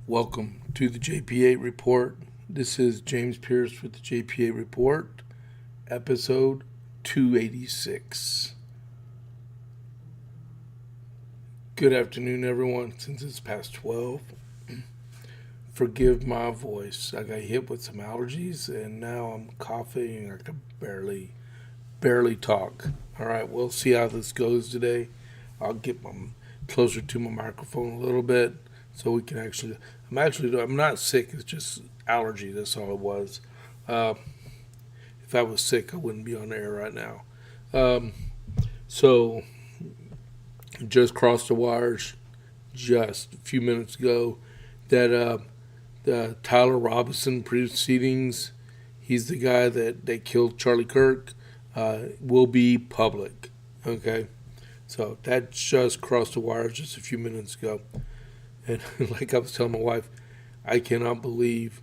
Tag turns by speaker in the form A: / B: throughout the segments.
A: Welcome to the JP8 Report. This is James Pierce with the JP8 Report, episode 286. Good afternoon, everyone. Since it's past 12, forgive my voice. I got hit with some allergies, and now I'm coughing and I can barely talk. All right, we'll see how this goes today. I'll get closer to my microphone a little bit so we can I'm not sick. It's just allergy. That's all it was. If I was sick, I wouldn't be on the air right now. So just crossed the wires just a few minutes ago that the Tyler Robinson proceedings, he's the guy that killed Charlie Kirk, will be public. Okay. So that just crossed the wires just a few minutes ago. And like I was telling my wife, I cannot believe.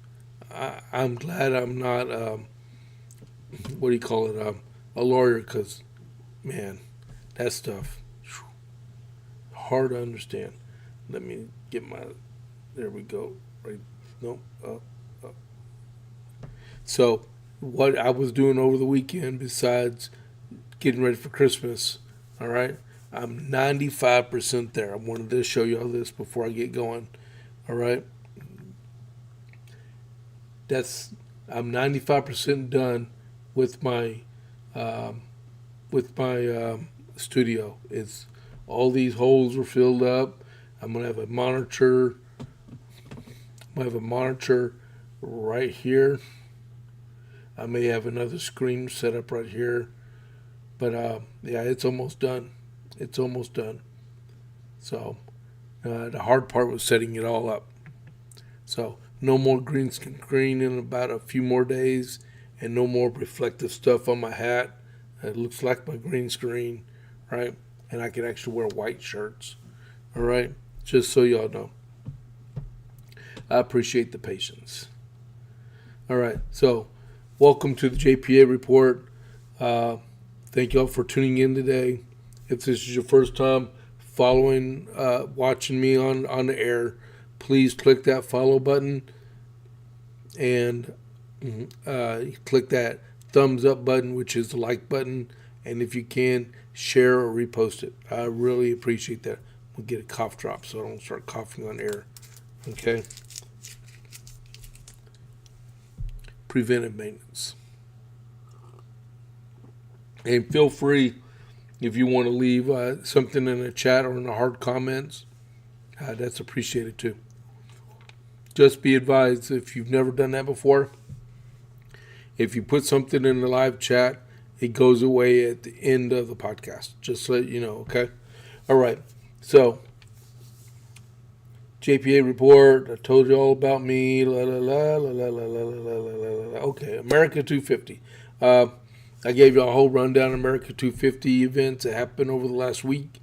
A: I'm glad I'm not, a lawyer, because, man, that stuff, hard to understand. Let me get there we go. Right, no, So what I was doing over the weekend, besides getting ready for Christmas, all right, I'm 95% there. I wanted to show you all this before I get going. All right. I'm 95% done with my studio. It's all these holes are filled up. I'm gonna have a monitor. I'm gonna have a monitor right here. I may have another screen set up right here. But yeah, it's almost done. It's almost done. So the hard part was setting it all up. So no more green screen in about a few more days, and no more reflective stuff on my hat. It looks like my green screen, right? And I can actually wear white shirts. All right, just so y'all know. I appreciate the patience. All right, so welcome to the JPA Report. Thank y'all for tuning in today. If this is your first time watching me on the air, please click that follow button and click that thumbs up button, which is the like button. And if you can, share or repost it. I really appreciate that. We'll get a cough drop so I don't start coughing on air. Okay? Preventive maintenance. And feel free, if you want to leave something in the chat or in the hard comments, that's appreciated too. Just be advised, if you've never done that before, if you put something in the live chat, it goes away at the end of the podcast. Just so you know, okay? All right. So, JPA Report, I told you all about me. Okay, America 250. I gave you a whole rundown of America 250 events that happened over the last week.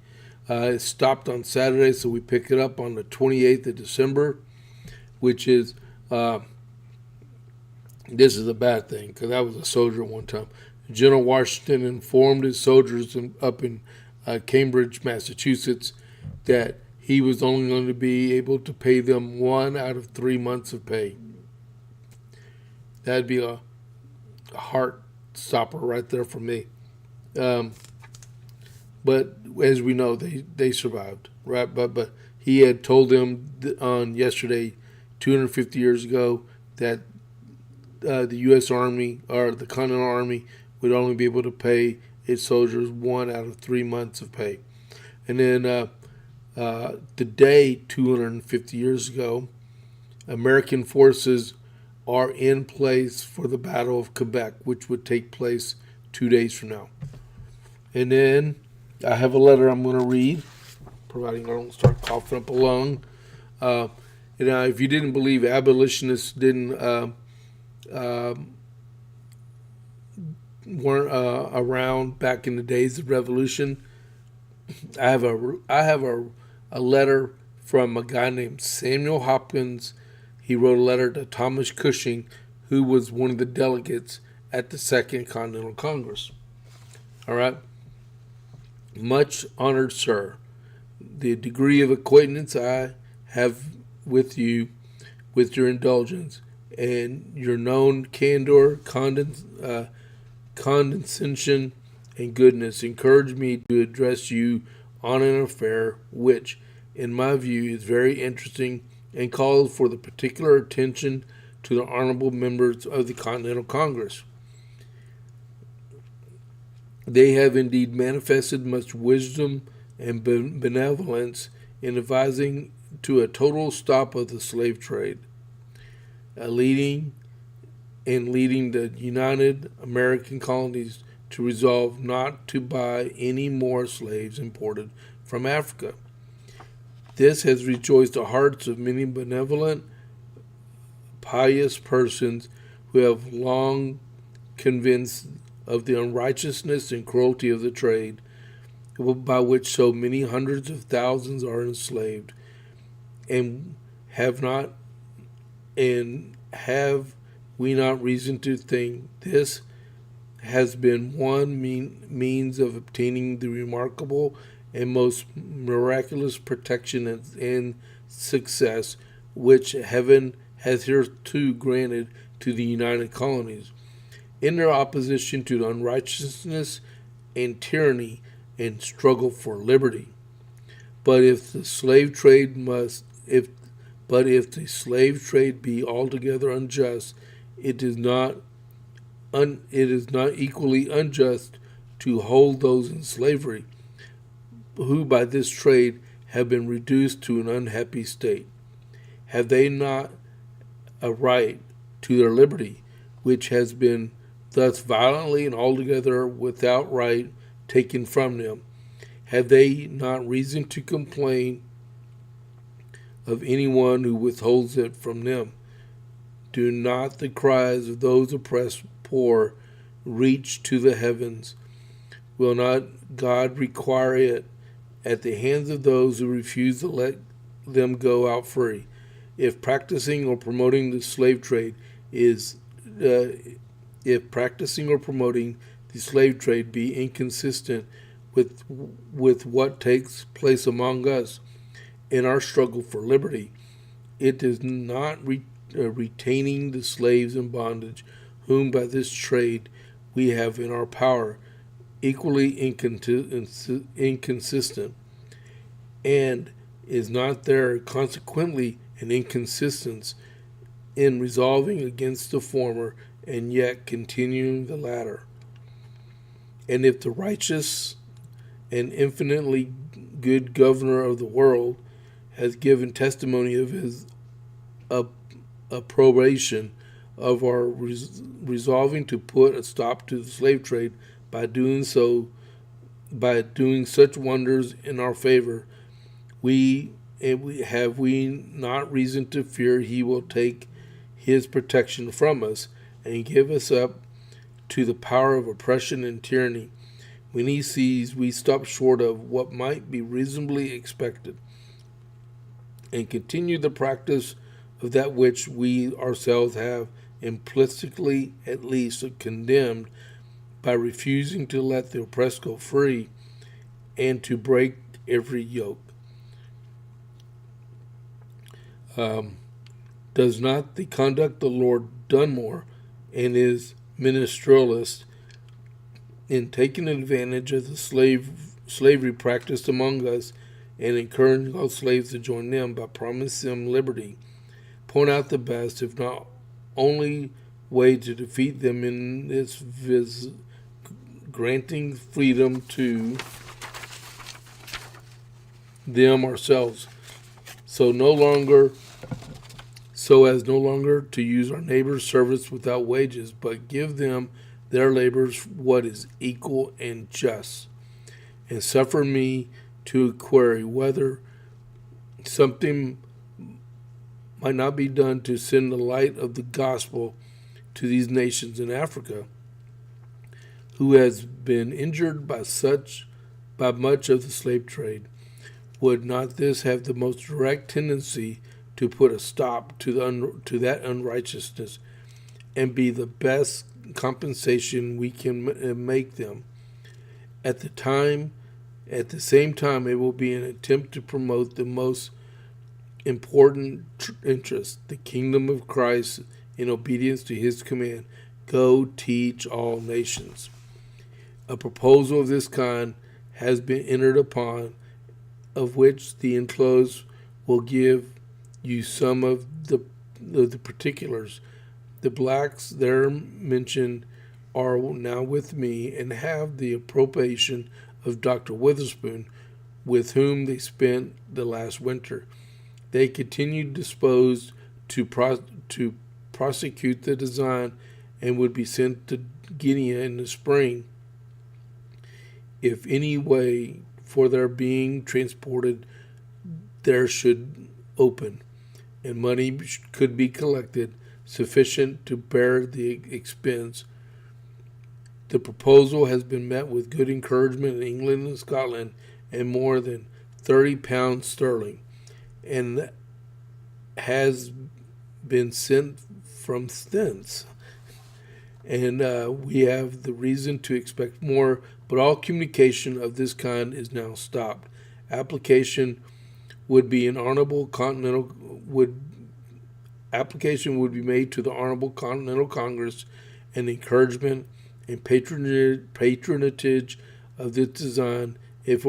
A: It stopped on Saturday, so we pick it up on the 28th of December, which is, this is a bad thing, because I was a soldier one time. General Washington informed his soldiers up in Cambridge, Massachusetts, that he was only going to be able to pay them 1 out of 3 months of pay. That'd be a heart stopper right there for me. But as we know, they survived, right? But he had told them on yesterday, 250 years ago, that the U.S. Army, or the Continental Army, would only be able to pay its soldiers 1 out of 3 months of pay. And then today, 250 years ago, American forces are in place for the Battle of Quebec, which would take place 2 days from now. And then I have a letter I'm going to read, providing I don't start coughing up a lung. If you didn't believe abolitionists weren't around back in the days of Revolution, I have a letter from a guy named Samuel Hopkins. He wrote a letter to Thomas Cushing, who was one of the delegates at the Second Continental Congress. All right. Much honored sir, the degree of acquaintance I have with you with your indulgence and your known candor, condescension, and goodness encourage me to address you on an affair which, in my view, is very interesting and calls for the particular attention to the honorable members of the Continental Congress. They have indeed manifested much wisdom and benevolence in advising to a total stop of the slave trade, leading the United American colonies to resolve not to buy any more slaves imported from Africa. This has rejoiced the hearts of many benevolent, pious persons who have long convinced of the unrighteousness and cruelty of the trade, by which so many hundreds of thousands are enslaved, and have we not reason to think this has been one means of obtaining the remarkable and most miraculous protection and success which heaven has hereto granted to the United Colonies, in their opposition to the unrighteousness and tyranny and struggle for liberty. But if the slave trade be altogether unjust, it is not equally unjust to hold those in slavery, who by this trade have been reduced to an unhappy state. Have they not a right to their liberty, which has been thus violently and altogether without right taken from them? Have they not reason to complain of anyone who withholds it from them? Do not the cries of those oppressed poor reach to the heavens? Will not God require it at the hands of those who refuse to let them go out free? If practicing or promoting the slave trade be inconsistent with what takes place among us in our struggle for liberty, it is not retaining the slaves in bondage, whom by this trade we have in our power, equally inconsistent, and is not there consequently an inconsistence in resolving against the former and yet continuing the latter? And if the righteous and infinitely good governor of the world has given testimony of his approbation of our resolving to put a stop to the slave trade by doing such wonders in our favor, we not reason to fear he will take his protection from us and give us up to the power of oppression and tyranny, when he sees we stop short of what might be reasonably expected, and continue the practice of that which we ourselves have implicitly at least condemned, by refusing to let the oppressed go free and to break every yoke. Does not the conduct of Lord Dunmore and his ministerialists in taking advantage of the slavery practiced among us and encouraging all slaves to join them by promising them liberty, point out the best, if not only, way to defeat them in this granting freedom to them ourselves, so as no longer to use our neighbor's service without wages, but give them their labors what is equal and just? And suffer me to query whether something might not be done to send the light of the gospel to these nations in Africa, who has been injured by much of the slave trade. Would not this have the most direct tendency to put a stop to that unrighteousness, and be the best compensation we can make them? At the same time, it will be an attempt to promote the most important interest, the kingdom of Christ, in obedience to his command, go teach all nations. A proposal of this kind has been entered upon, of which the enclosed will give you some of the particulars. The blacks there mentioned are now with me and have the approbation of Dr. Witherspoon, with whom they spent the last winter. They continued disposed to prosecute the design and would be sent to Guinea in the spring, if any way for their being transported there should open, and money could be collected sufficient to bear the expense. The proposal has been met with good encouragement in England and Scotland, and more than £30 sterling, and has been sent from thence. And we have the reason to expect more, but all communication of this kind is now stopped. Application would be an honorable continental application would be made to the Honorable Continental Congress, and encouragement and patronage of this design, if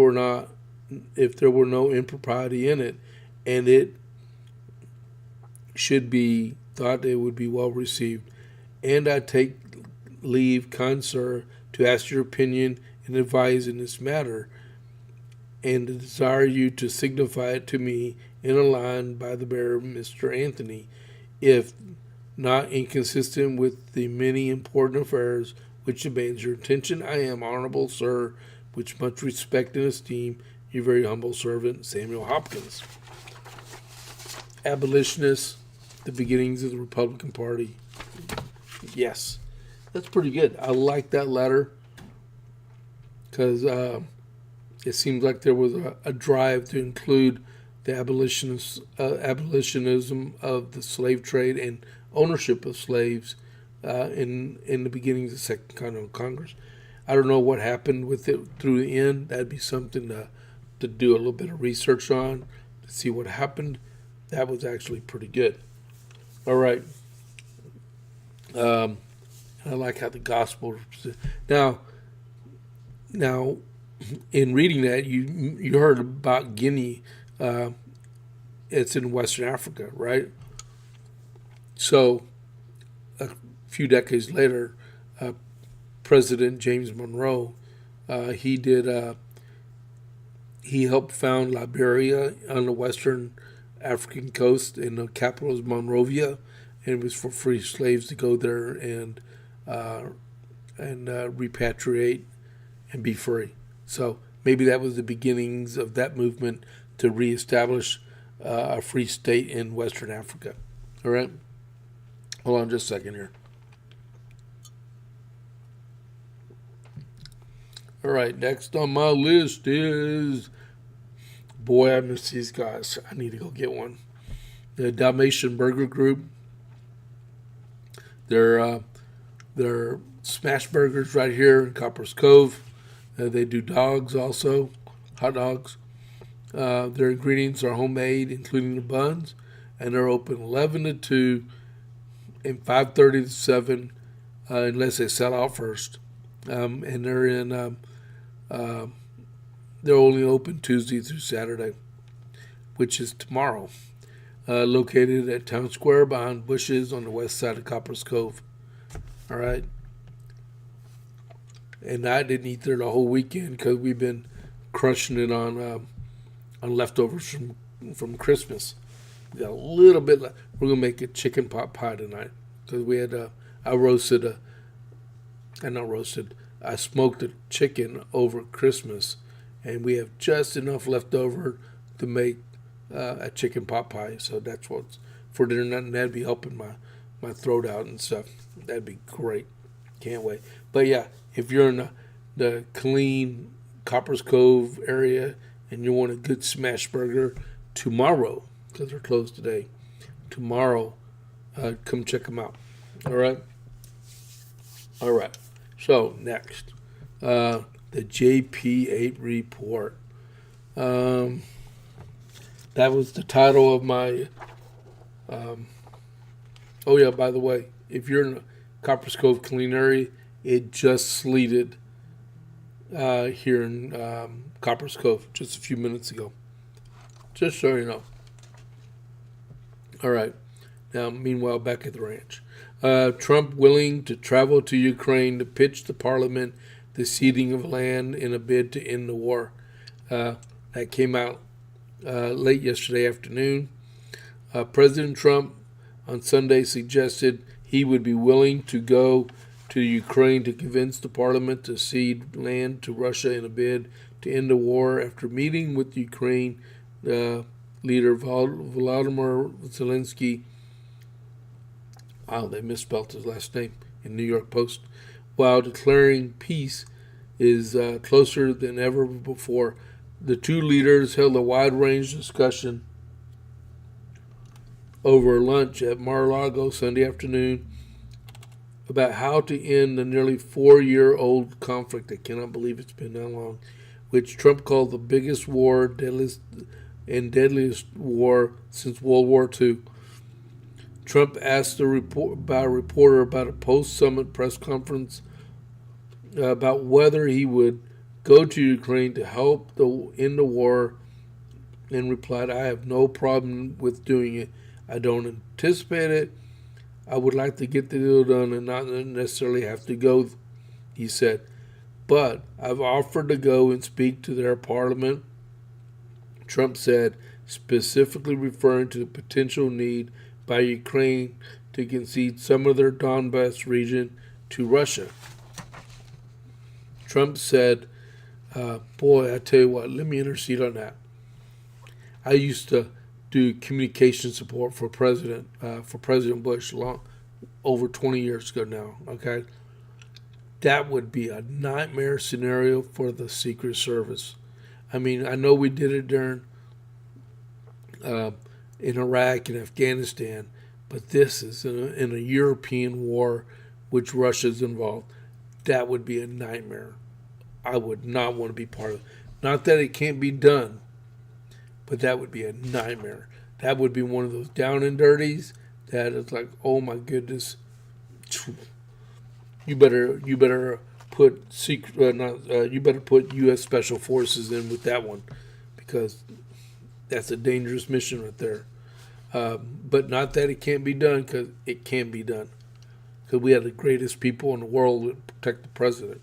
A: there were no impropriety in it, and it should be thought it would be well received. And I take leave, kind sir, to ask your opinion and advise in this matter, and to desire you to signify it to me in a line by the bearer, Mr. Anthony, if not inconsistent with the many important affairs which demands your attention. I am, honorable sir, with much respect and esteem, your very humble servant, Samuel Hopkins. Abolitionists, the beginnings of the Republican Party. Yes, that's pretty good. I like that letter because it seems like there was a drive to include the abolitionism of the slave trade and ownership of slaves in the beginnings of the Second Continental Congress. I don't know what happened with it through the end. That'd be something to do a little bit of research on to see what happened. That was actually pretty good. All right. I like how the gospel. Now, in reading that, you heard about Guinea. It's in Western Africa, right? So, a few decades later, President James Monroe, he helped found Liberia on the western African coast, and the capital is Monrovia, and it was for free slaves to go there and repatriate and be free. So maybe that was the beginnings of that movement to reestablish a free state in Western Africa. All right? Hold on just a second here. All right, next on my list is, boy, I miss these guys. I need to go get one. The Dalmatian Burger Group. They're smash burgers right here in Copper's Cove. They do dogs also, hot dogs. Their ingredients are homemade, including the buns, and they're open 11 to 2 and 5:30 to 7, unless they sell out first. And they're in. They're only open Tuesday through Saturday, which is tomorrow. Located at Town Square behind bushes on the west side of Copper's Cove. All right. And I didn't eat there the whole weekend because we've been crushing it on leftovers from Christmas. We got a little bit left. We're gonna make a chicken pot pie tonight because we had I smoked a chicken over Christmas, and we have just enough left over to make a chicken pot pie. So that's what's for dinner, and that'd be helping my throat out and stuff. That'd be great. Can't wait. But yeah, if you're in the Killeen, Copper's Cove area and you want a good smash burger tomorrow, because they're closed today, tomorrow, come check them out. All right? All right. So, next, the JP8 report. That was the title of my. Oh yeah, by the way, if you're in the Copper's Cove clean area, it just sleeted here in Copper's Cove just a few minutes ago. Just so you know. All right. Now, meanwhile, back at the ranch. Trump willing to travel to Ukraine to pitch to Parliament the ceding of land in a bid to end the war. That came out late yesterday afternoon. President Trump on Sunday suggested he would be willing to go to Ukraine to convince the parliament to cede land to Russia in a bid to end the war after meeting with Ukraine leader Volodymyr Zelensky. Wow, they misspelled his last name in New York Post. While declaring peace is closer than ever before, the two leaders held a wide-range discussion over lunch at Mar-a-Lago Sunday afternoon about how to end the nearly 4-year-old conflict. I cannot believe it's been that long, which Trump called the biggest war, deadliest war since World War II. Trump asked a reporter about a post-summit press conference about whether he would go to Ukraine to help end the war, and replied, "I have no problem with doing it. I don't anticipate it. I would like to get the deal done and not necessarily have to go," he said. "But I've offered to go and speak to their parliament," Trump said, specifically referring to the potential need by Ukraine to concede some of their Donbass region to Russia. Trump said, boy, I tell you what, let me intercede on that. I used to do communication support for President Bush over 20 years ago now, okay? That would be a nightmare scenario for the Secret Service. I mean, I know we did it during in Iraq and Afghanistan, but this is in a European war which Russia's involved. That would be a nightmare. I would not want to be part of it. Not that it can't be done, but that would be a nightmare. That would be one of those down and dirties that is like, oh my goodness, you better put you better put U.S. Special Forces in with that one, because that's a dangerous mission right there. But not that it can't be done, because it can be done. Because we have the greatest people in the world to protect the president.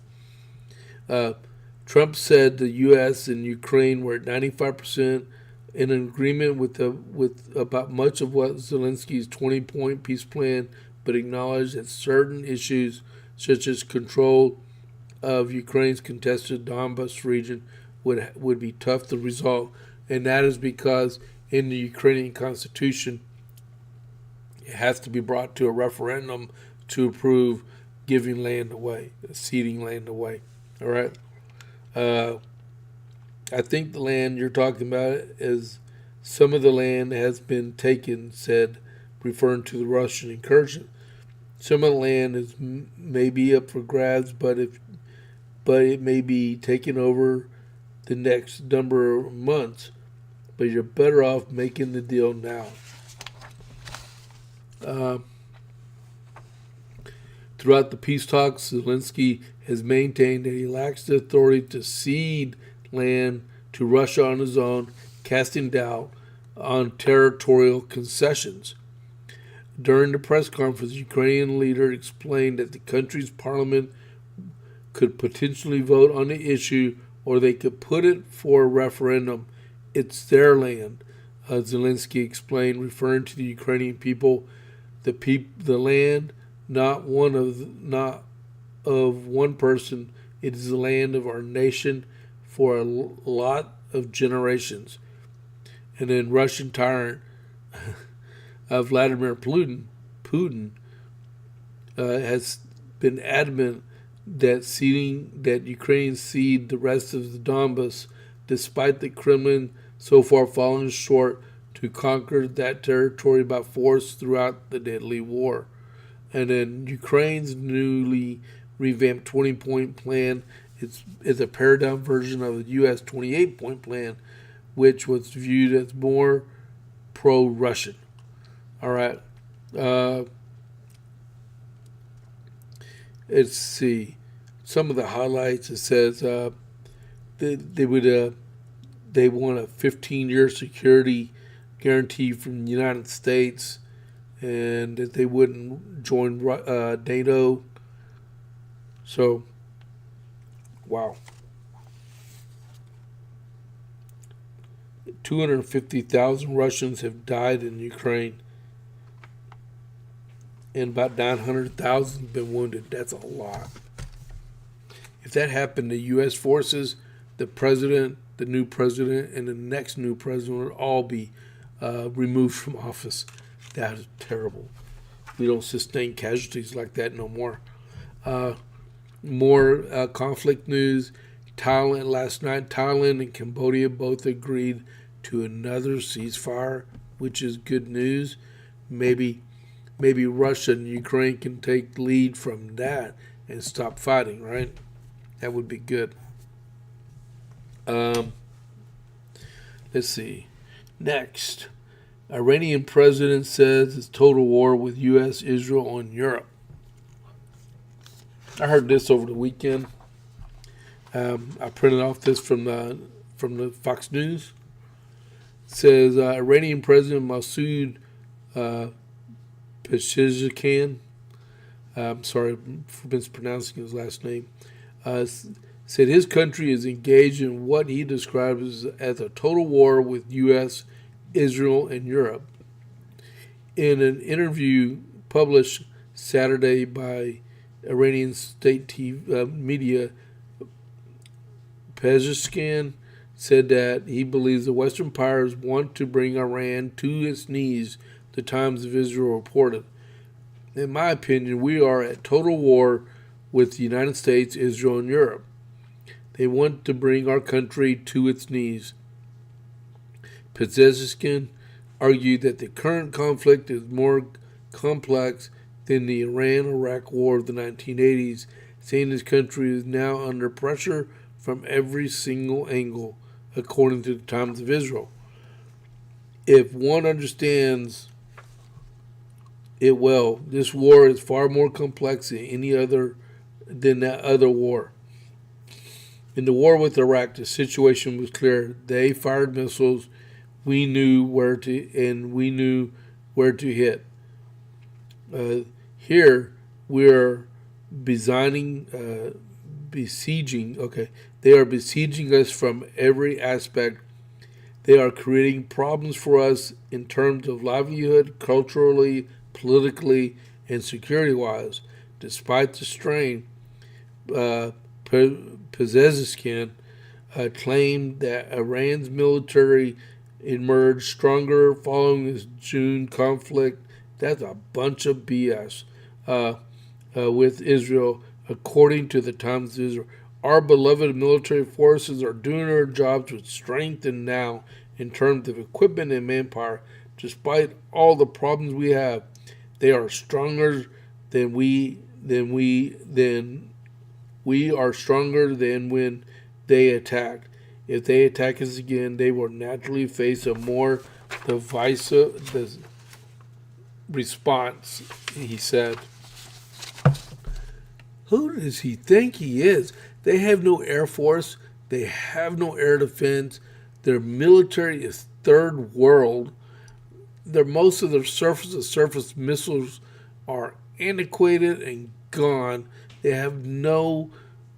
A: Trump said the U.S. and Ukraine were at 95% in agreement with about much of what Zelensky's 20-point peace plan, but acknowledged that certain issues, such as control of Ukraine's contested Donbass region, would be tough to resolve. And that is because in the Ukrainian constitution, it has to be brought to a referendum to approve giving land away, ceding land away. All right. I think the land you're talking about is some of the land has been taken, said, referring to the Russian incursion. Some of the land is maybe up for grabs, but it may be taken over the next number of months. But you're better off making the deal now. Throughout the peace talks, Zelensky has maintained that he lacks the authority to cede land to Russia on his own, casting doubt on territorial concessions. During the press conference, the Ukrainian leader explained that the country's parliament could potentially vote on the issue, or they could put it for a referendum. It's their land, Zelensky explained, referring to the Ukrainian people. The land, not of one person. It is the land of our nation for a lot of generations. And then Russian tyrant Vladimir Putin has been adamant that Ukraine cede the rest of the Donbass, despite the Kremlin so far falling short to conquer that territory by force throughout the deadly war. And then Ukraine's newly revamped 20-point plan is a pared-down version of the U.S. 28-point plan, which was viewed as more pro-Russian. All right. Let's see. Some of the highlights. It says they want a 15-year security guarantee from the United States, and that they wouldn't join NATO. So, wow. 250,000 Russians have died in Ukraine, and about 900,000 have been wounded. That's a lot. If that happened to U.S. forces, the president, the new president, and the next new president would all be removed from office. That is terrible. We don't sustain casualties like that no more. More conflict news. Thailand last night. Thailand and Cambodia both agreed to another ceasefire, which is good news. Maybe Russia and Ukraine can take lead from that and stop fighting, right? That would be good. Let's see. Next, Iranian president says it's total war with U.S., Israel, and Europe. I heard this over the weekend. I printed off this from the Fox News. It says Iranian President Masoud Pezeshkian, I'm sorry for mispronouncing his last name, said his country is engaged in what he describes as a total war with U.S., Israel, and Europe. In an interview published Saturday by Iranian state TV, media, Pezeshkian said that he believes the Western powers want to bring Iran to its knees, the Times of Israel reported. In my opinion, we are at total war with the United States, Israel, and Europe. They want to bring our country to its knees. Pezeshkian argued that the current conflict is more complex than the Iran-Iraq War of the 1980s, saying his country is now under pressure from every single angle, according to the Times of Israel. If one understands it well, this war is far more complex than that other war. In the war with Iraq, the situation was clear. They fired missiles. We knew where to hit. Here, we're besieging. Okay, they are besieging us from every aspect. They are creating problems for us in terms of livelihood, culturally, politically, and security-wise. Despite the strain, Pezeshkian claimed that Iran's military emerged stronger following this June conflict. That's a bunch of BS with Israel, according to the Times of Israel. Our beloved military forces are doing their jobs with strength and now in terms of equipment and manpower. Despite all the problems we have, they are stronger than we are stronger than when they attacked. If they attack us again, they will naturally face a more divisive response, he said. Who does he think he is? They have no air force. They have no air defense. Their military is third world. Most of their surface-to-surface missiles are antiquated and gone. They have no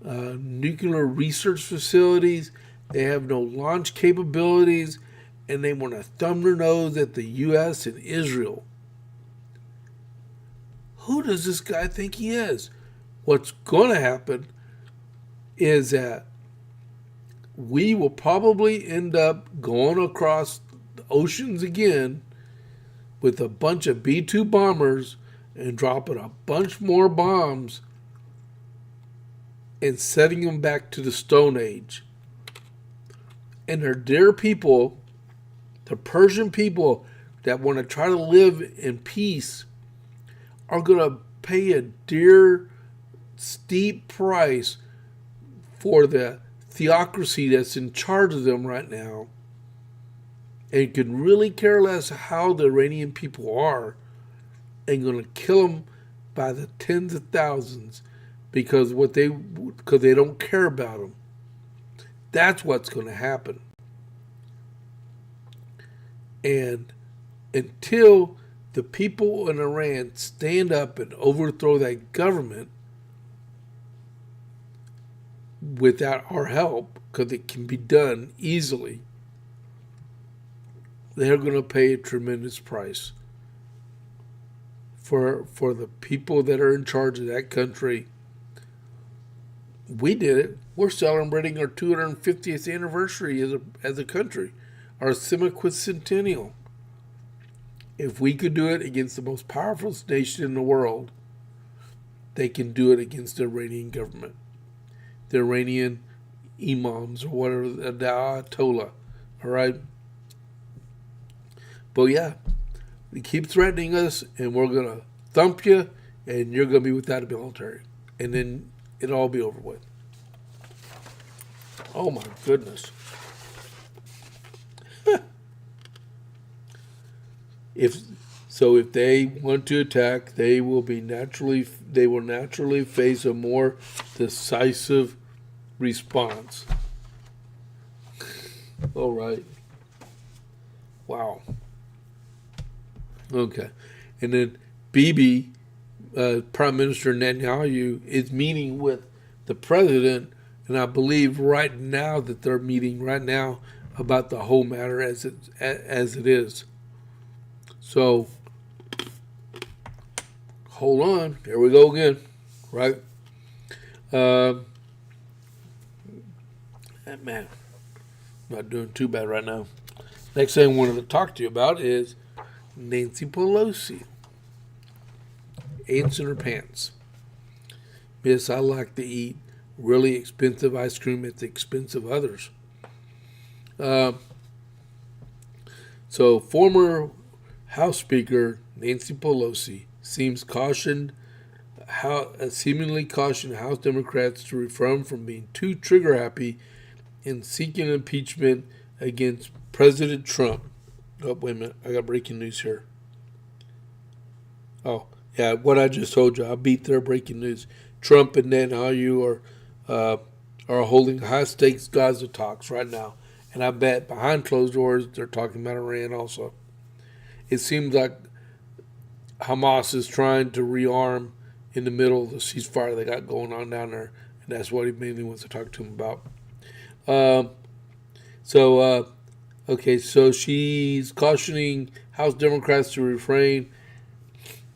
A: nuclear research facilities. They have no launch capabilities. And they want to thumb their nose at the U.S. and Israel. Who does this guy think he is? What's going to happen is that we will probably end up going across the oceans again with a bunch of B-2 bombers and dropping a bunch more bombs and setting them back to the Stone Age. And their dear people, the Persian people that want to try to live in peace, are going to pay a dear, steep price for the theocracy that's in charge of them right now. and could really care less how the Iranian people are, and going to kill them by the tens of thousands because they don't care about them. That's what's going to happen. And until the people in Iran stand up and overthrow that government without our help, because it can be done easily, they're going to pay a tremendous price for the people that are in charge of that country. We did it. We're celebrating our 250th anniversary as a country, our semiquincentennial. If we could do it against the most powerful nation in the world, they can do it against the Iranian government, the Iranian imams or whatever, the Ayatollah. All right. But yeah, they keep threatening us, and we're gonna thump you, and you're gonna be without a military, and then it'll all be over with. Oh my goodness. If they want to attack, they will naturally face a more decisive response. All right. Wow. Okay. And then Bibi, Prime Minister Netanyahu, is meeting with the president, and I believe right now that they're meeting right now about the whole matter as it is. So, hold on. Here we go again, right? Man, not doing too bad right now. Next thing I wanted to talk to you about is Nancy Pelosi. Ants in her pants. Yes, I like to eat really expensive ice cream at the expense of others. So, former House Speaker Nancy Pelosi seemingly cautioned House Democrats to refrain from being too trigger happy in seeking impeachment against President Trump. Oh, wait a minute. I got breaking news here. Oh, yeah, what I just told you. I beat their breaking news. Trump and Netanyahu are holding high-stakes Gaza talks right now. And I bet behind closed doors they're talking about Iran also. It seems like Hamas is trying to rearm in the middle of the ceasefire they got going on down there. And that's what he mainly wants to talk to him about. So she's cautioning House Democrats to refrain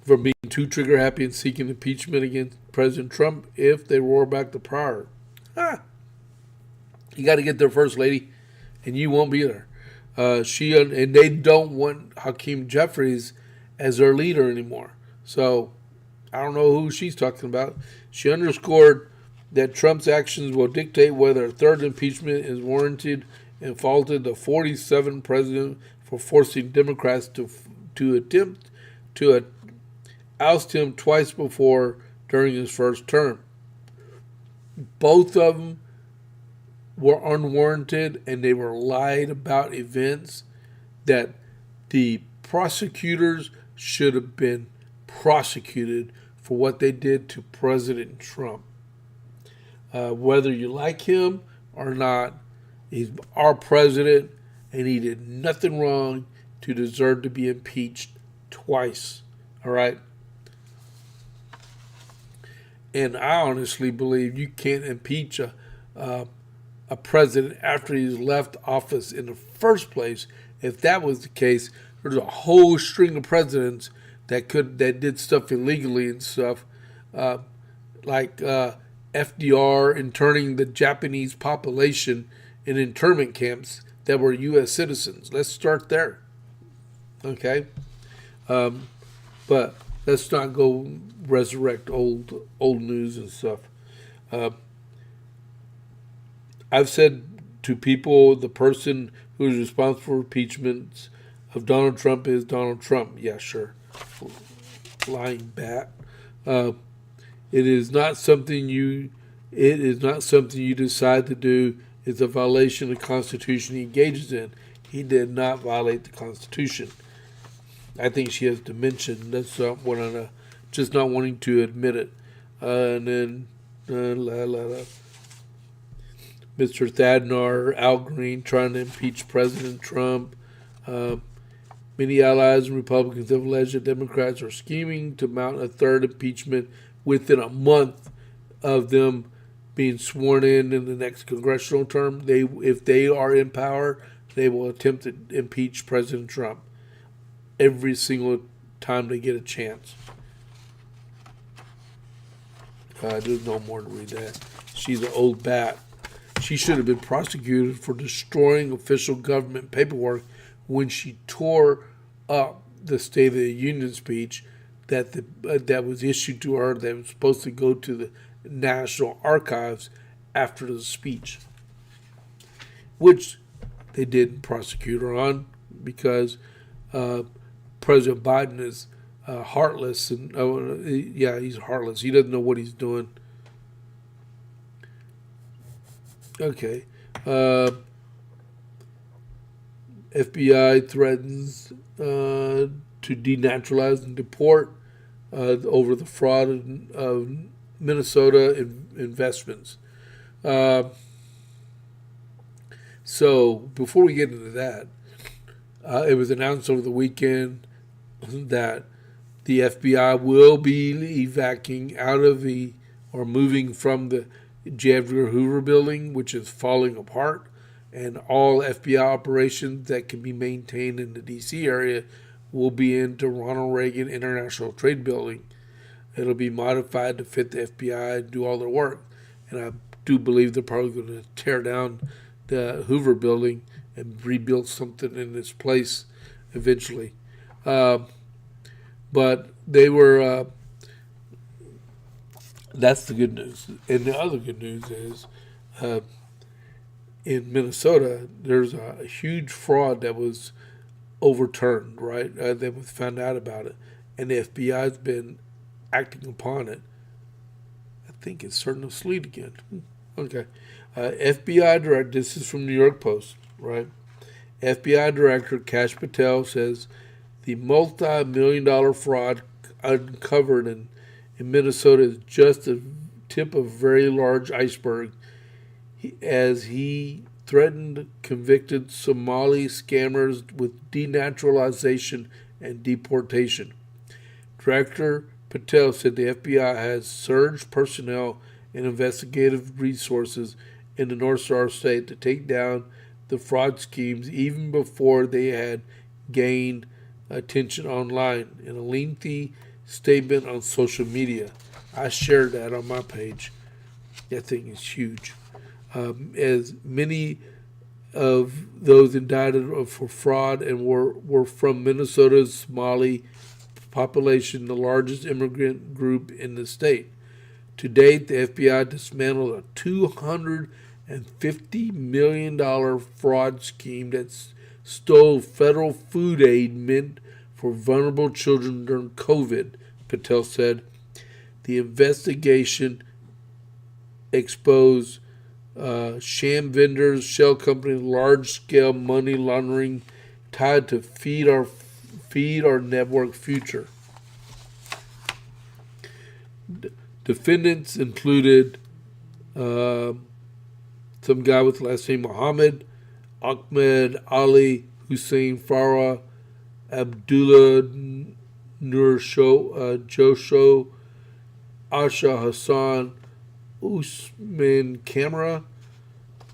A: from being too trigger happy in seeking impeachment against President Trump if they roar back the power. You got to get there first, lady, and you won't be there. And they don't want Hakeem Jeffries as their leader anymore. So I don't know who she's talking about. She underscored that Trump's actions will dictate whether a third impeachment is warranted and faulted the 47th president for forcing Democrats to attempt to oust him twice before during his first term. Both of them were unwarranted, and they were lied about events that the prosecutors should have been prosecuted for what they did to President Trump. Whether you like him or not, he's our president, and he did nothing wrong to deserve to be impeached twice. All right? And I honestly believe you can't impeach a president after he's left office in the first place. If that was the case, there's a whole string of presidents that did stuff illegally and stuff, like FDR interning the Japanese population in internment camps that were U.S. citizens. Let's start there, okay? But let's not go resurrect old news and stuff. I've said to people, the person who is responsible for impeachments of Donald Trump is Donald Trump. Yeah, sure. Lying bat. It is not something you decide to do. It's a violation of the Constitution he engages in. He did not violate the Constitution. I think she has dementia. That's what I'm just not wanting to admit it. And then Mr. Thaddeus, Al Green trying to impeach President Trump. Many allies and Republicans have alleged that Democrats are scheming to mount a third impeachment within a month of them being sworn in the next congressional term. If they are in power, they will attempt to impeach President Trump every single time they get a chance. There's no more to read that. She's an old bat. She should have been prosecuted for destroying official government paperwork when she tore up the State of the Union speech that was issued to her that was supposed to go to the National Archives after the speech, which they didn't prosecute her on because President Biden is heartless, and he's heartless. He doesn't know what he's doing. Okay. FBI threatens to denaturalize and deport over the fraud of Minnesota investments. So before we get into that, it was announced over the weekend that the FBI will be evacuating out of moving from the J. Edgar Hoover building, which is falling apart, and all FBI operations that can be maintained in the D.C. area will be into Ronald Reagan International Trade Building. It'll be modified to fit the FBI and do all their work. And I do believe they're probably going to tear down the Hoover building and rebuild something in its place eventually. But they were, that's the good news. And the other good news is in Minnesota, there's a huge fraud that was overturned, right? They found out about it. And the FBI has been acting upon it. I think it's starting to sleet again. Okay. FBI Director, this is from New York Post, right? FBI Director Kash Patel says the multi-million-dollar fraud uncovered in Minnesota is just a tip of a very large iceberg, as he threatened convicted Somali scammers with denaturalization and deportation. Director Patel said the FBI has surged personnel and investigative resources in the North Star State to take down the fraud schemes even before they had gained attention online. In a lengthy statement on social media, I shared that on my page. That thing is huge. As many of those indicted for fraud and were from Minnesota's Somali population, the largest immigrant group in the state. To date, the FBI dismantled a $250 million fraud scheme that stole federal food aid meant for vulnerable children during COVID, Patel said. The investigation exposed sham vendors, shell companies, large-scale money laundering tied to feed our network future. Defendants included some guy with the last name Mohammed, Ahmed Ali, Hussein Farah, Abdullah Nur Josho, Asha Hassan, Usman Kamara,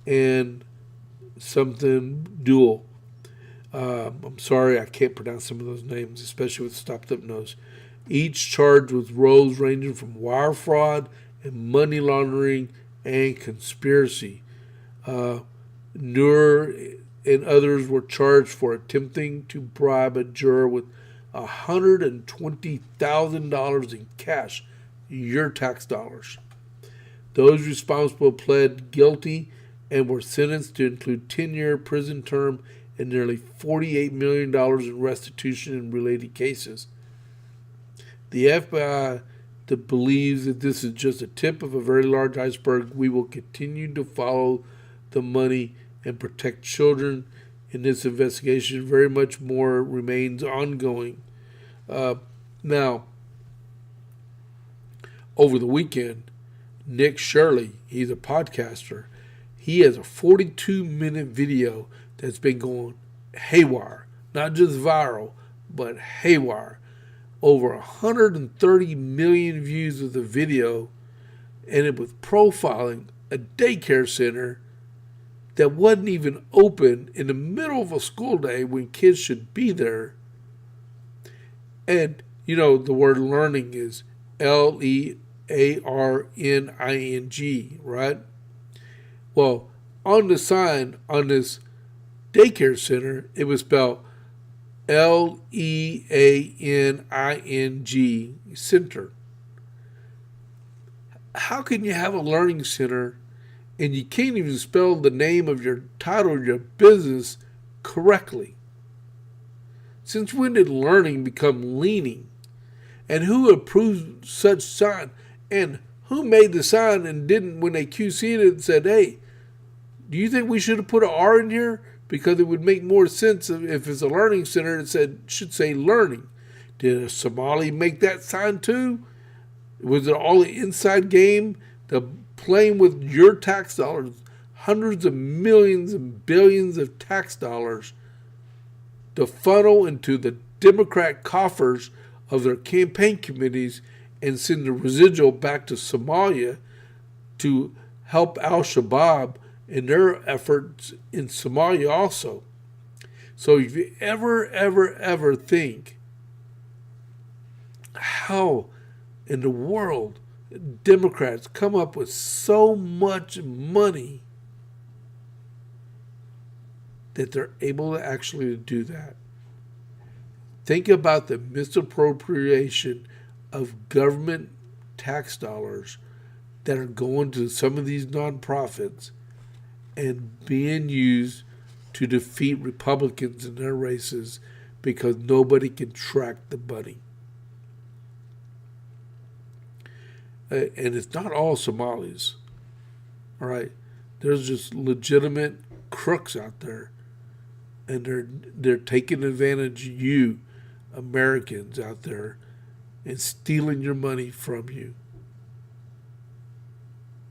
A: and something Dual. I'm sorry, I can't pronounce some of those names, especially with stopped up nose. Each charged with roles ranging from wire fraud and money laundering and conspiracy. Nur and others were charged for attempting to bribe a juror with $120,000 in cash, your tax dollars. Those responsible pled guilty and were sentenced to include 10-year prison term and nearly $48 million in restitution in related cases. The FBI believes that this is just a tip of a very large iceberg. We will continue to follow the money and protect children in this investigation. Very much more remains ongoing. Now, over the weekend, Nick Shirley, he's a podcaster, he has a 42-minute video that's been going haywire. Not just viral, but haywire. Over 130 million views of the video, and it was profiling a daycare center that wasn't even open in the middle of a school day when kids should be there. And, you know, the word learning is Learning, right? Well, on the sign on this daycare center, it was spelled Leaning center. How can you have a learning center and you can't even spell the name of your title of your business correctly? Since when did learning become leaning? And who approved such sign? And who made the sign and didn't, when they QC'd it, and said, hey, do you think we should have put an R in here? Because it would make more sense if it's a learning center, it should say learning. Did a Somali make that sign too? Was it all an inside game? The playing with your tax dollars, hundreds of millions and billions of tax dollars, to funnel into the Democrat coffers of their campaign committees and send the residual back to Somalia to help al-Shabaab in their efforts in Somalia also. So if you ever think how in the world Democrats come up with so much money that they're able to actually do that. Think about the misappropriation of government tax dollars that are going to some of these nonprofits and being used to defeat Republicans in their races because nobody can track the money. And it's not all Somalis, all right? There's just legitimate crooks out there, and they're taking advantage of you, Americans out there, and stealing your money from you,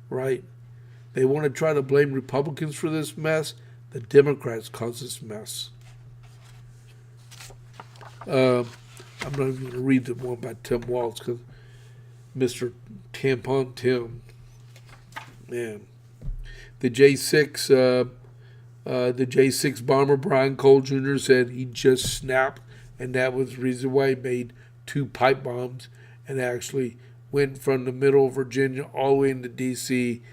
A: right? They want to try to blame Republicans for this mess. The Democrats caused this mess. I'm not even going to read the one by Tim Walz because Mr. Tampon Tim, man. The J6 bomber Brian Cole Jr. said he just snapped, and that was the reason why he made 2 pipe bombs and actually went from the middle of Virginia all the way into D.C.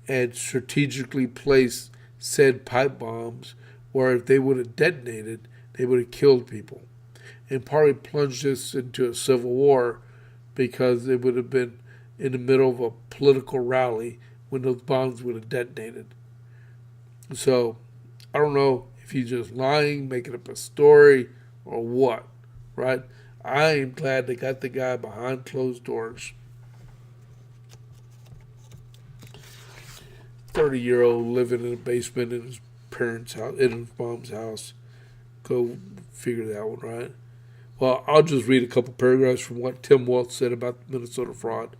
A: and strategically placed said pipe bombs where if they would have detonated, they would have killed people. And probably plunged us into a civil war because it would have been in the middle of a political rally when those bombs would have detonated. So, I don't know if he's just lying, making up a story, or what, right? I am glad they got the guy behind closed doors. 30-year-old living in a basement in his parents' house, in his mom's house. Go figure that one, right? Well, I'll just read a couple paragraphs from what Tim Walz said about Minnesota fraud.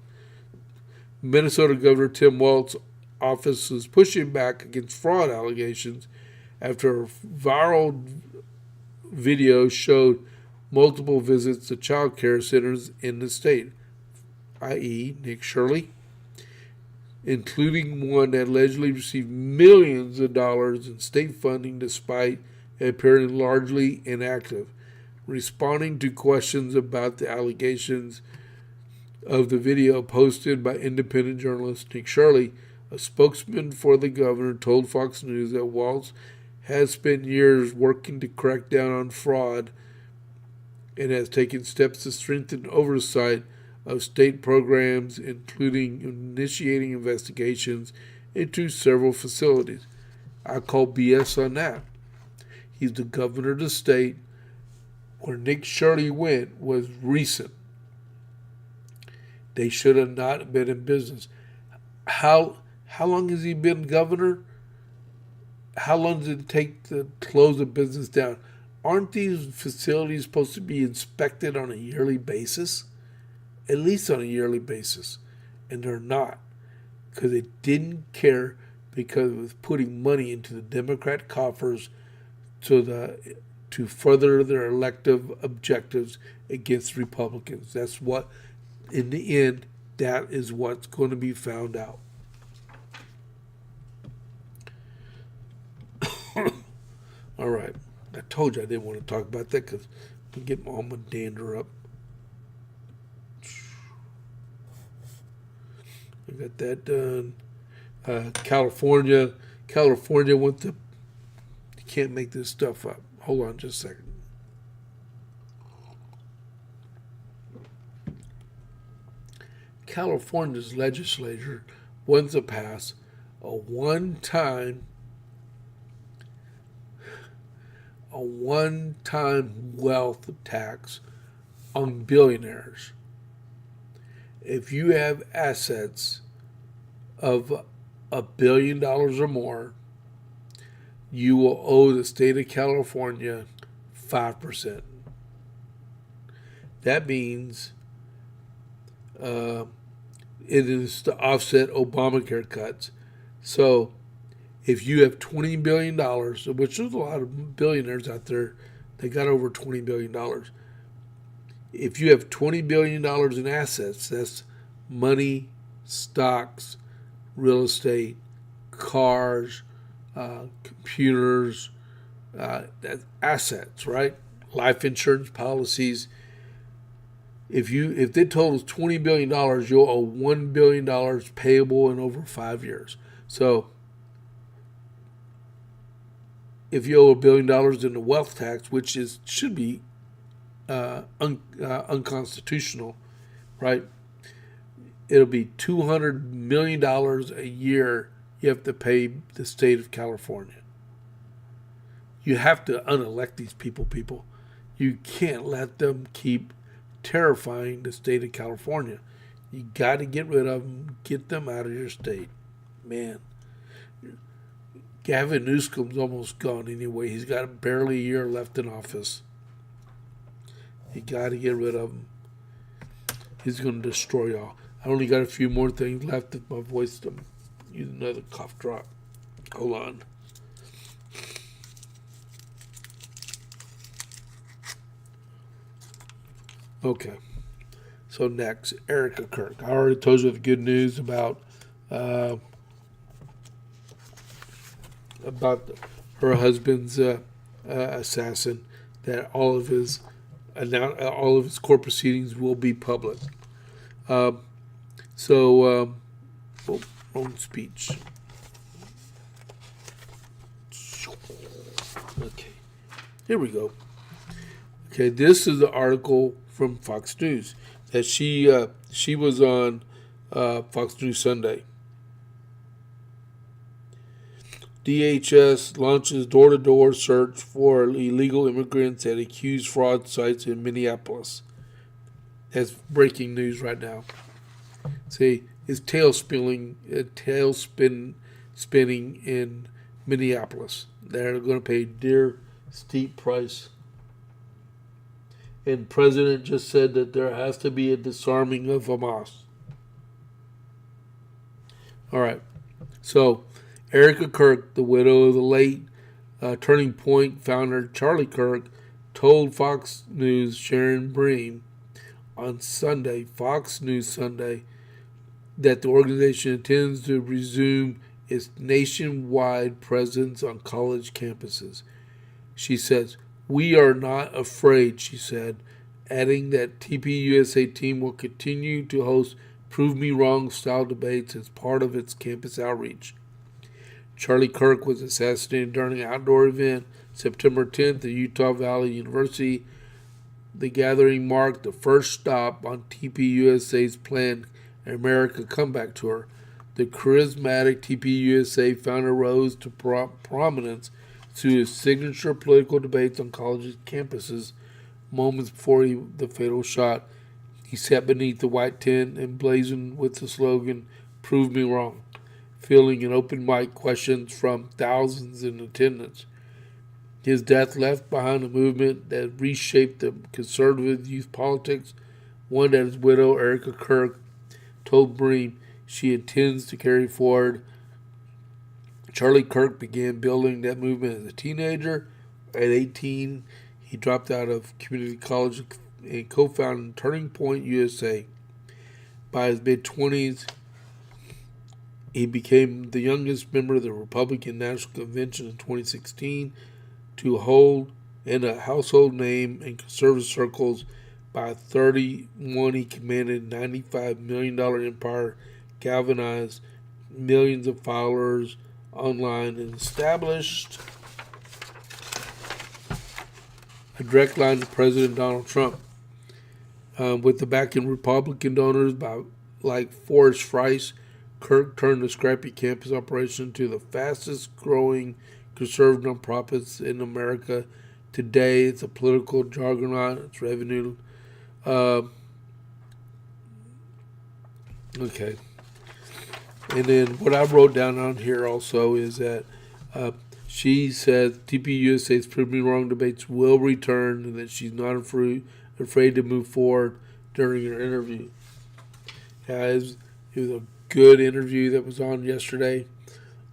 A: Minnesota Governor Tim Walz's office is pushing back against fraud allegations after a viral video showed multiple visits to child care centers in the state, i.e. Nick Shirley, including one that allegedly received millions of dollars in state funding despite appearing largely inactive. Responding to questions about the allegations of the video posted by independent journalist Nick Shirley, a spokesman for the governor told Fox News that Walz has spent years working to crack down on fraud and has taken steps to strengthen oversight of state programs, including initiating investigations into several facilities. I call BS on that. He's the governor of the state. Where Nick Shirley went was recent. They should have not been in business. How long has he been governor? how long does it take to close a business down? Aren't these facilities supposed to be inspected on a yearly basis? At least on a yearly basis. And they're not. Because they didn't care, because it was putting money into the Democrat coffers to further their elective objectives against Republicans. That's what, in the end, that is what's going to be found out. All right. I told you I didn't want to talk about that because I'm getting all my dander up. I got that done. California went to. You can't make this stuff up. Hold on just a second. California's legislature wants to pass a one-time wealth tax on billionaires. If you have assets of $1 billion or more, you will owe the state of California 5%. That means it is to offset Obamacare cuts. So if you have $20 billion, which there's a lot of billionaires out there, they got over $20 billion. If you have $20 billion in assets, that's money, stocks, real estate, cars, computers, that's assets, right? Life insurance policies. If they total $20 billion, you'll owe $1 billion payable in over 5 years. So if you owe $1 billion in the wealth tax, which should be unconstitutional, right? It'll be $200 million a year you have to pay the state of California. You have to unelect these people. You can't let them keep terrifying the state of California. You got to get rid of them, get them out of your state. Man, Gavin Newsom's almost gone anyway. He's got barely a year left in office. You got to get rid of him. He's going to destroy y'all. I only got a few more things left if my voice to use another cough drop. Hold on. Okay. So next, Erika Kirk. I already told you the good news about her husband's assassin. That all of his court proceedings will be public. Wrong speech. Okay, here we go. Okay, this is the article from Fox News that she was on Fox News Sunday. DHS launches door-to-door search for illegal immigrants at accused fraud sites in Minneapolis. That's breaking news right now. See, it's spinning in Minneapolis. They're going to pay a dear, steep price. And President just said that there has to be a disarming of Hamas. All right. So, Erika Kirk, the widow of the late Turning Point founder Charlie Kirk, told Fox News' Sharon Bream on Sunday, Fox News Sunday, that the organization intends to resume its nationwide presence on college campuses. She says, "We are not afraid," she said, adding that TPUSA team will continue to host Prove Me Wrong style debates as part of its campus outreach. Charlie Kirk was assassinated during an outdoor event September 10th at Utah Valley University. The gathering marked the first stop on TPUSA's planned America Comeback Tour. The charismatic TPUSA founder rose to prominence through his signature political debates on college campuses moments before the fatal shot. He sat beneath the white tent emblazoned with the slogan, "Prove Me Wrong." fielding an open mic questions from thousands in attendance. His death left behind a movement that reshaped the conservative youth politics, one that his widow, Erika Kirk, told Bream she intends to carry forward. Charlie Kirk began building that movement as a teenager. At 18, he dropped out of community college and co-founded Turning Point USA. By his mid-20s, he became the youngest member of the Republican National Convention in 2016 to hold and a household name in conservative circles. By 31, he commanded a $95 million empire, galvanized millions of followers online, and established a direct line to President Donald Trump. With the backing Republican donors like Forrest Frice, Kirk turned the scrappy campus operation to the fastest growing conservative nonprofits in America. Today, it's a political juggernaut. Its revenue. Okay. And then what I wrote down on here also is that she said TPUSA's Proving Wrong debates will return and that she's not afraid to move forward during her interview. It was a good interview that was on yesterday.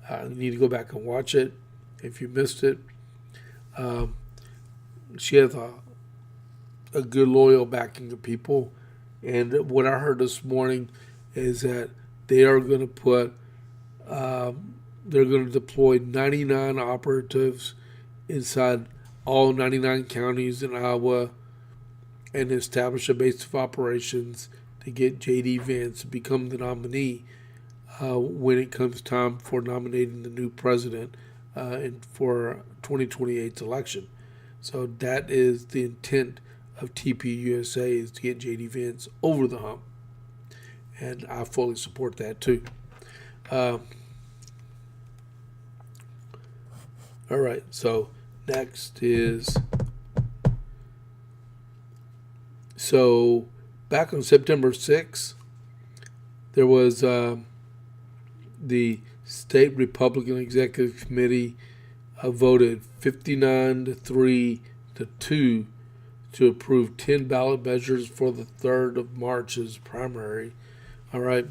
A: You need to go back and watch it if you missed it. She has a good loyal backing of people. And what I heard this morning is that they are going to they're going to deploy 99 operatives inside all 99 counties in Iowa and establish a base of operations to get J.D. Vance to become the nominee when it comes time for nominating the new president for 2028's election. So that is the intent of TPUSA, is to get J.D. Vance over the hump. And I fully support that too. All right, so next is, so back on September 6th, there was the State Republican Executive Committee voted 59-3-2 to approve 10 ballot measures for the 3rd of March's primary. All right,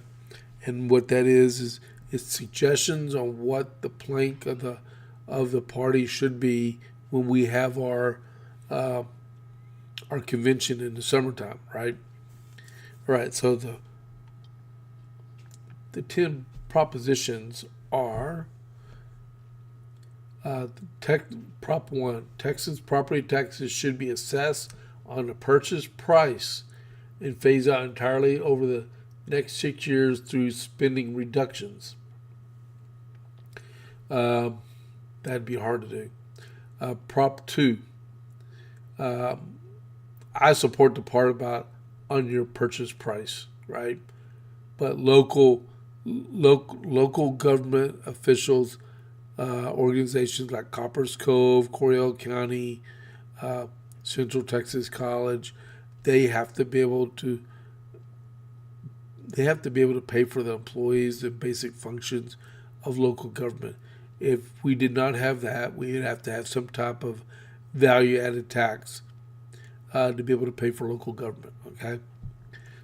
A: and what that is suggestions on what the plank of the party should be when we have our convention in the summertime, right? All right, so the 10 propositions are Prop 1, Texas property taxes should be assessed on the purchase price and phase out entirely over the next 6 years through spending reductions. That'd be hard to do. Prop 2, I support the part about on your purchase price, right? But local government officials, organizations like Coppers Cove, Coryell County, Central Texas College, they have to be able to pay for the employees and basic functions of local government. If we did not have that, we would have to have some type of value-added tax to be able to pay for local government, okay?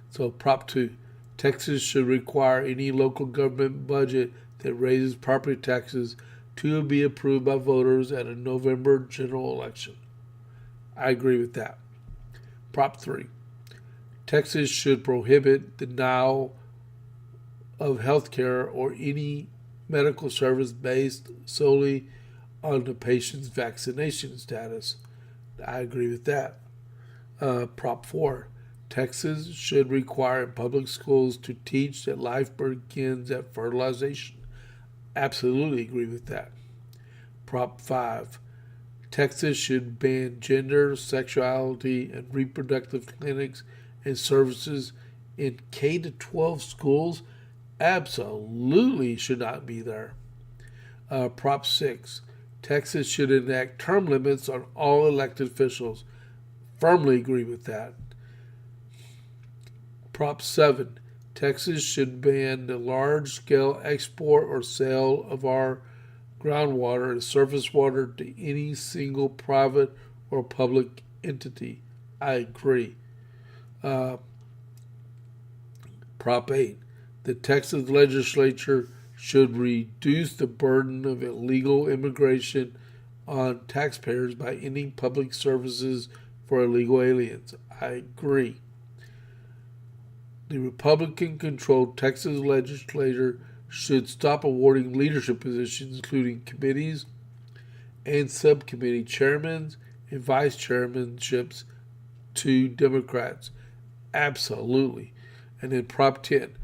A: So Prop 2, Texas should require any local government budget that raises property taxes to be approved by voters at a November general election. I agree with that. Prop 3, Texas should prohibit denial of health care or any medical service based solely on the patient's vaccination status. I agree with that. Prop 4, Texas should require public schools to teach that life begins at fertilization. Absolutely agree with that. Prop 5, Texas should ban gender, sexuality, and reproductive clinics and services in K-12 schools. Absolutely should not be there. Prop 6, Texas should enact term limits on all elected officials. Firmly agree with that. Prop 7, Texas should ban the large-scale export or sale of our groundwater and surface water to any single private or public entity. I agree. Prop 8. The Texas legislature should reduce the burden of illegal immigration on taxpayers by ending public services for illegal aliens. I agree. The Republican-controlled Texas legislature should stop awarding leadership positions, including committees and subcommittee chairmen and vice chairmanships, to Democrats. Absolutely. And then Prop 10.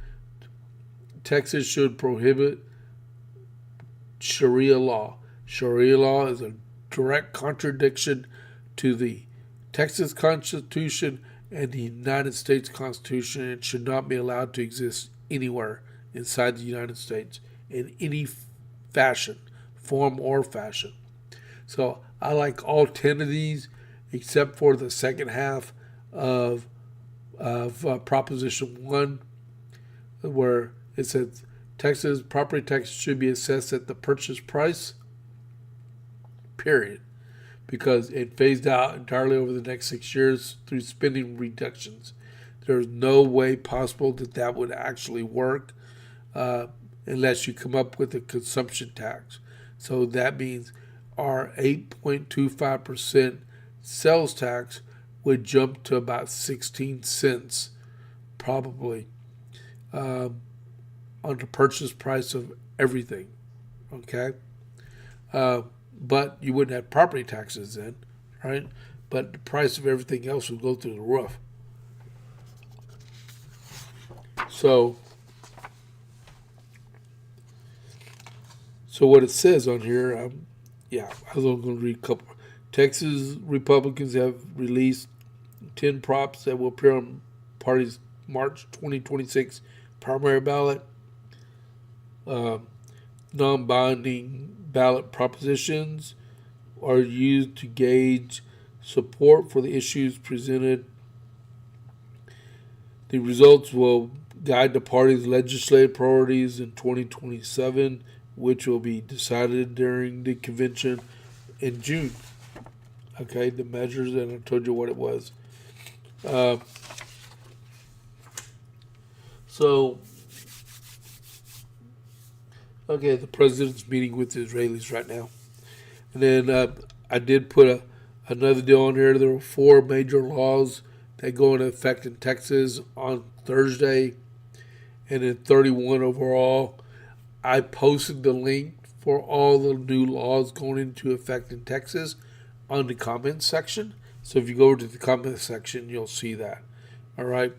A: Texas should prohibit Sharia law. Sharia law is a direct contradiction to the Texas Constitution and the United States Constitution, and should not be allowed to exist anywhere inside the United States in any fashion, form or fashion. So I like all 10 of these except for the second half of Proposition 1, where it says Texas property tax should be assessed at the purchase price, period, because it phased out entirely over the next 6 years through spending reductions. There's no way possible that would actually work unless you come up with a consumption tax. So that means our 8.25% sales tax would jump to about 16 cents, probably, on the purchase price of everything. Okay? But you wouldn't have property taxes then, right? But the price of everything else would go through the roof. So what it says on here, I was only going to read a couple. Texas Republicans have released 10 props that will appear on party's March 2026 primary ballot. Non-binding ballot propositions are used to gauge support for the issues presented. The results will guide the party's legislative priorities in 2027, which will be decided during the convention in June. Okay, the measures, and I told you what it was. The president's meeting with the Israelis right now. And then I did put another deal on here. There were 4 major laws that go into effect in Texas on Thursday, and then 31 overall. I posted the link for all the new laws going into effect in Texas on the comments section. So if you go to the comments section, you'll see that. All right.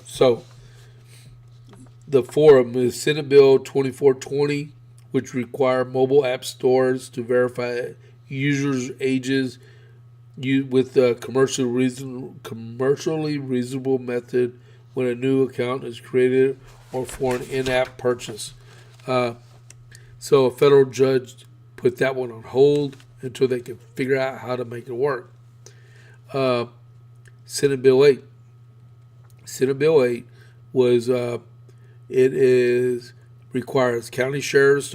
A: So the forum is Senate Bill 2420, which require mobile app stores to verify users' ages with a commercially reasonable method when a new account is created or for an in-app purchase. So a federal judge put that one on hold until they can figure out how to make it work. Senate Bill 8. Senate Bill 8 requires county sheriffs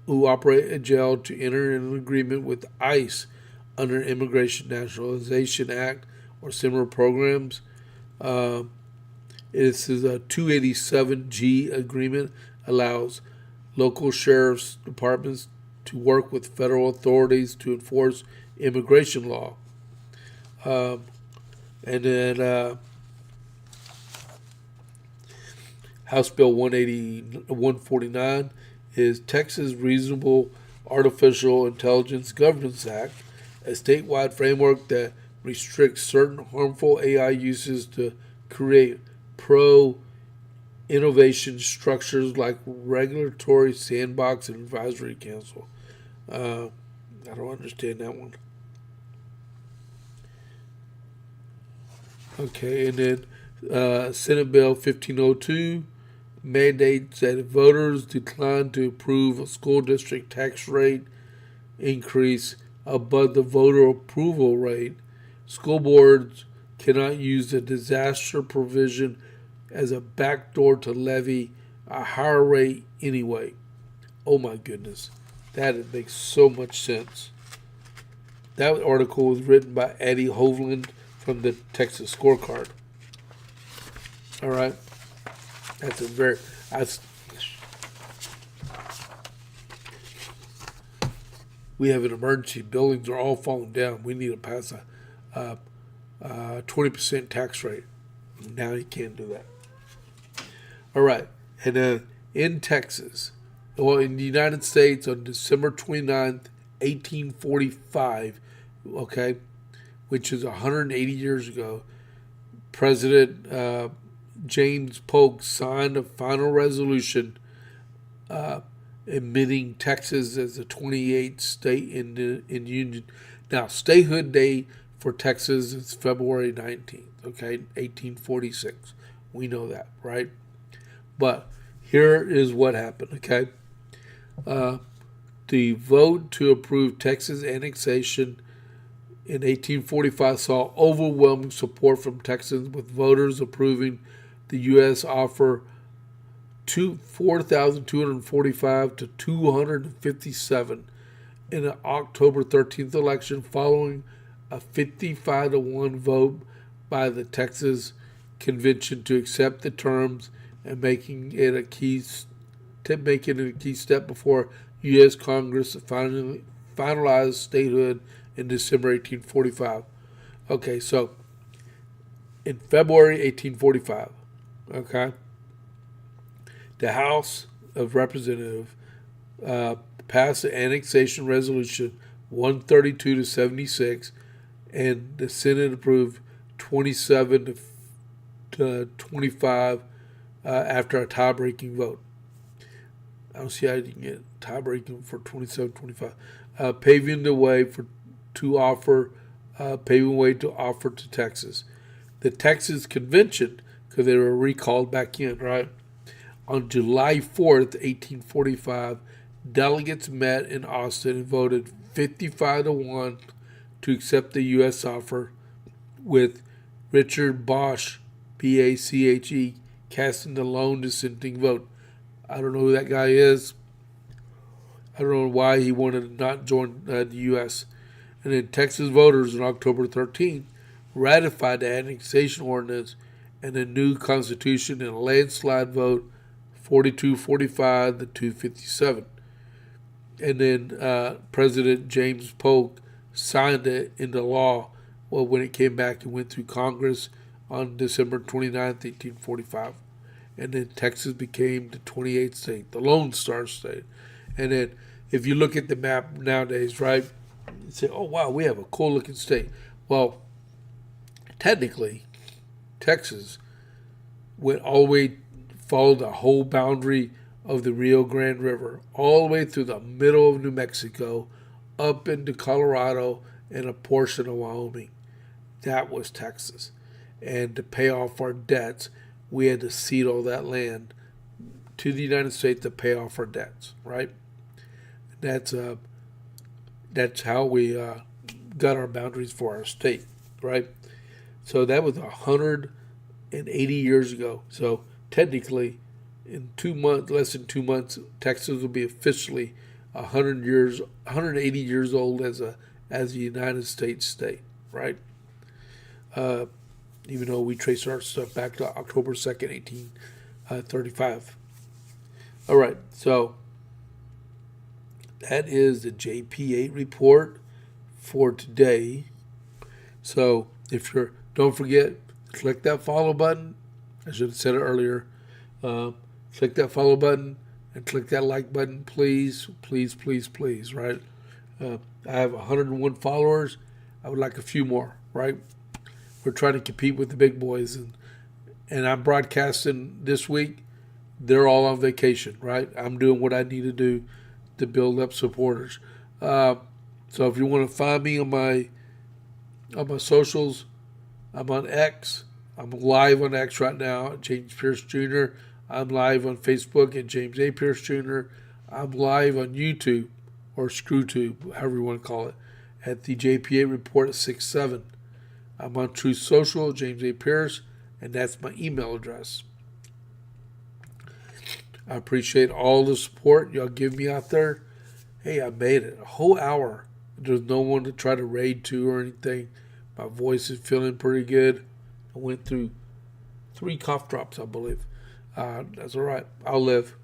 A: who operate a jail to enter an agreement with ICE under Immigration Nationalization Act or similar programs. This is a 287G agreement, allows local sheriff's departments to work with federal authorities to enforce immigration law. And then House Bill 149 is Texas Reasonable Artificial Intelligence Governance Act, a statewide framework that restricts certain harmful AI uses to create pro-innovation structures like regulatory sandbox and advisory council. I don't understand that one. Okay, and then Senate Bill 1502 mandates that if voters decline to approve a school district tax rate increase above the voter approval rate, School boards cannot use the disaster provision as a backdoor to levy a higher rate anyway. Oh my goodness. That makes so much sense. That article was written by Eddie Hovland from the Texas Scorecard. All right. We have an emergency. Buildings are all falling down. We need to pass a 20% tax rate. Now you can't do that. All right. And in Texas, in the United States on December 29th, 1845, okay, which is 180 years ago, President James Polk signed a final resolution admitting Texas as the 28th state in the Union. Now, statehood day for Texas is February 19th, okay, 1846. We know that, right? But here is what happened, okay? The vote to approve Texas annexation in 1845 saw overwhelming support from Texans, with voters approving the U.S. offer 4,245 to 257 in an October 13th election, following a 55-1 vote by the Texas Convention to accept the terms and making it a key step before U.S. Congress finalized statehood in December 1845. Okay, so in February 1845, okay, the House of Representatives passed the annexation resolution 132 to 76, and the Senate approved 27 to 25 after a tie-breaking vote. I don't see how you can get tie-breaking for 27-25, paving way to offer to Texas. The Texas Convention, because they were recalled back in, right? On July 4th, 1845, delegates met in Austin and voted 55-1 to accept the U.S. offer, with Richard Bache, B-A-C-H-E, casting the lone dissenting vote. I don't know who that guy is. I don't know why he wanted to not join the U.S. And then Texas voters on October 13th ratified the annexation ordinance and a new constitution in a landslide vote, 42-45 to 257. And then President James Polk signed it into law when it came back and went through Congress on December 29th, 1845. And then Texas became the 28th state, the Lone Star State. And then if you look at the map nowadays, right, you say, oh, wow, we have a cool-looking state. Well, technically, Texas went all the way, followed the whole boundary of the Rio Grande River, all the way through the middle of New Mexico, up into Colorado, and a portion of Wyoming. That was Texas. And to pay off our debts, we had to cede all that land to the United States to pay off our debts, right? That's how we got our boundaries for our state, right? So that was 180 years ago. So technically, in 2 months, less than 2 months, Texas will be officially 180 years old as a United States state, right? Even though we trace our stuff back to October 2nd, 1835. All right, so that is the JP8 report for today. So don't forget, click that follow button. I should have said it earlier. Click that follow button and click that like button, please, please, please, please, right? I have 101 followers. I would like a few more, right? We're trying to compete with the big boys, and I'm broadcasting this week. They're all on vacation, right? I'm doing what I need to do to build up supporters. So if you want to find me on my socials, I'm on X. I'm live on X right now at James Pierce Jr. I'm live on Facebook at James A. Pierce Jr. I'm live on YouTube, or ScrewTube, however you want to call it, at the JP8 Report at 6-7. I'm on Truth Social, James A. Pierce, and that's my email address. I appreciate all the support y'all give me out there. Hey, I made it. A whole hour. There's no one to try to raid to or anything. My voice is feeling pretty good. I went through 3 cough drops, I believe. That's all right. I'll live.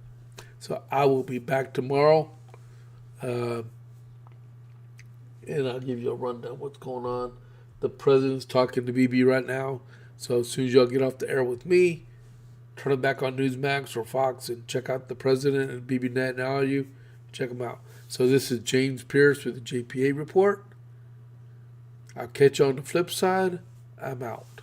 A: So I will be back tomorrow. And I'll give you a rundown of what's going on. The president's talking to BB right now. So as soon as y'all get off the air with me, turn it back on Newsmax or Fox and check out the president and BBNet and all of you. Check them out. So this is James Pierce with the JP8 report. I'll catch you on the flip side. I'm out.